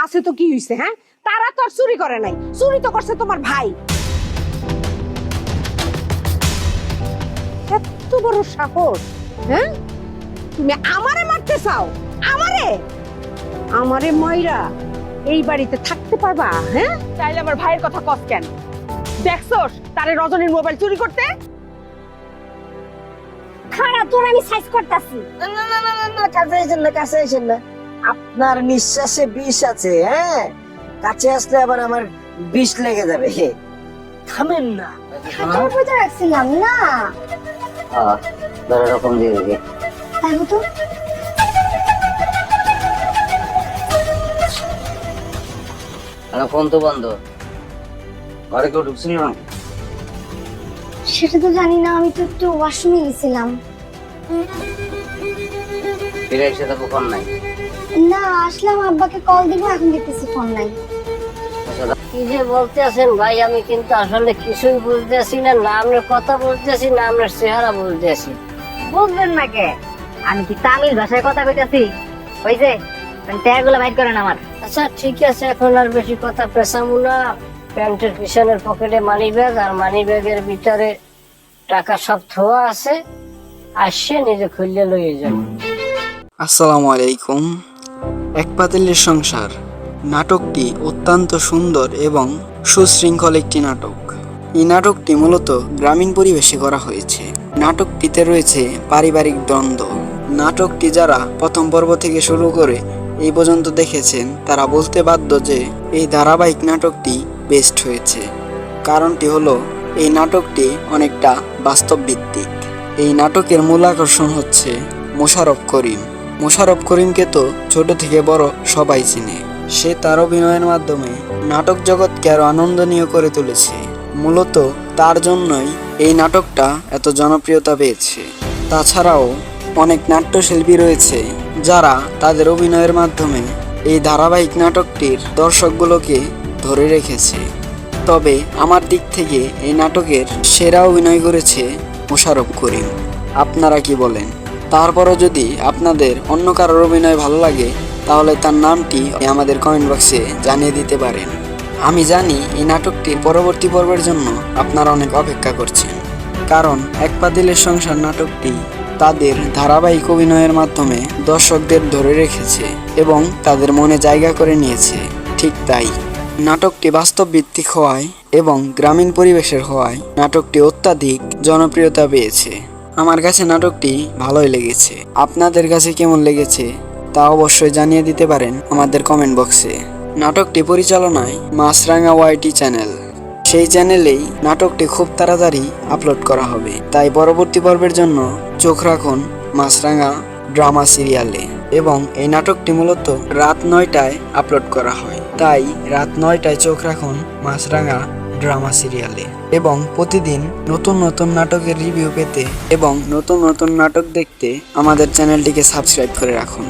আছে তো কি হইছে? হ্যাঁ, তারা তো আর চুরি করে নাই, চুরি তো করছে তোমার ভাই। এত বড় সাহস! হ্যাঁ, তুমি আমারে মারতে চাও? আমারে আমারে ময়রা এই বাড়িতে থাকতে পারবা? হ্যাঁ, তাইলে আমার ভাইয়ের কথা কস কেন? দেখছস তারে রজনীর মোবাইল চুরি করতে? খারাপ, তোর আমি সাইজ করতেছি। না না না না না না, কাছে আসেন না, কাছে আসেন না। আপনার নিঃশ্বাসে বিষ আছে। হ্যাঁ, কাছে আসলে আবার আমার বিষ লেগে যাবে। থামেন না। তোর বুঝে রাখছিলাম না। এরকম দিয়ে দিবি। তাই তো ফোন তো বন্ধ, ঘরে কেউ ঢুকছিল না? সেটা তো জানি না, আমি তো একটু ওয়াশরুমে গেছিলাম। ফিরে এসে তো ফোন নাই। না, আসলাম, আব্বাকে কল দিব, এখন দেখতেছি ফোন নাই। কি যে বলতে আছেন ভাই, আমি কিন্তু আসলে কিছুই বুঝতেছি না। না আপনার কথা বলতেছি, না আপনার চেহারা বলতেছি। বুঝবেন না কে? আমি কি তামিল ভাষায় কথা কইতাছি? ওই যে ট্যাগুলো বাইট করেন আমার। আচ্ছা ঠিক আছে, এখন আর বেশি কথা পেছামু না। প্যান্টের পিছনের পকেটে মানি ব্যাগ, আর মানি ব্যাগের ভিতরে টাকা সব থোয়া আছে। আসছে নিজে খুললে লইয়ে যাবো। আসসালামু আলাইকুম। এক পাতিলের সংসার নাটকটি অত্যন্ত সুন্দর এবং সুশৃঙ্খল একটি নাটক। এই নাটকটি মূলত গ্রামীণ পরিবেশে করা হয়েছে। নাটকটিতে রয়েছে পারিবারিক দ্বন্দ্ব। নাটকটি যারা প্রথম পর্ব থেকে শুরু করে এই পর্যন্ত দেখেছেন তারা বলতে বাধ্য যে এই ধারাবাহিক নাটকটি বেস্ট হয়েছে। কারণটি হলো এই নাটকটি অনেকটা বাস্তব ভিত্তিক। এই নাটকের মূল আকর্ষণ হচ্ছে মোশাররফ করিম। মোশাররফ করিমকে তো ছোট থেকে বড় সবাই চিনে। সে তার অভিনয়ের মাধ্যমে নাটক জগৎকে আরো আনন্দনীয় করে তুলেছে। মূলত তার জন্যই এই নাটকটা এত জনপ্রিয়তা পেয়েছে। তাছাড়াও অনেক নাট্যশিল্পী রয়েছে যারা তাদের অভিনয়ের মাধ্যমে এই ধারাবাহিক নাটকটির দর্শকগুলোকে ধরে রেখেছে। তবে আমার দিক থেকে এই নাটকের সেরা অভিনয় করেছে মোশাররফ করিম। আপনারা কি বলেন? তারপরও যদি আপনাদের অন্য কারোর অভিনয় ভালো লাগে তাহলে তার নামটি আমাদের কমেন্ট বক্সে জানিয়ে দিতে পারেন। আমি জানি এই নাটকটির পরবর্তী পর্বের জন্য আপনারা অনেক অপেক্ষা করছেন, কারণ এক পাতিলের সংসার নাটকটি তাদের ধারাবাহিক অভিনয়ের মাধ্যমে দর্শকদের ধরে রেখেছে এবং তাদের মনে জায়গা করে নিয়েছে। ঠিক তাই নাটকটি বাস্তব ভিত্তিক হওয়ায় এবং গ্রামীণ পরিবেশের হওয়ায় নাটকটি অত্যাধিক জনপ্রিয়তা পেয়েছে। আমার কাছে নাটকটি ভালোই লেগেছে। আপনাদের কাছে কেমন লেগেছে তা অবশ্যই জানিয়ে দিতে পারেন আমাদের কমেন্ট বক্সে। নাটকটি পরিচালনায় মাছরাঙা ওয়াইটি চ্যানেল। সেই চ্যানেলেই নাটকটি খুব তাড়াতাড়ি আপলোড করা হবে, তাই পরবর্তী পর্বের জন্য চোখ রাখুন মাছরাঙা ড্রামা সিরিয়ালে। এবং এই নাটকটি মূলত রাত 9টায় আপলোড করা হয়, তাই রাত 9টায় চোখ রাখুন মাছরাঙা ড্রামা সিরিয়ালে। এবং প্রতিদিন নতুন নতুন নাটকের রিভিউ পেতে এবং নতুন নতুন নাটক দেখতে আমাদের চ্যানেলটিকে সাবস্ক্রাইব করে রাখুন।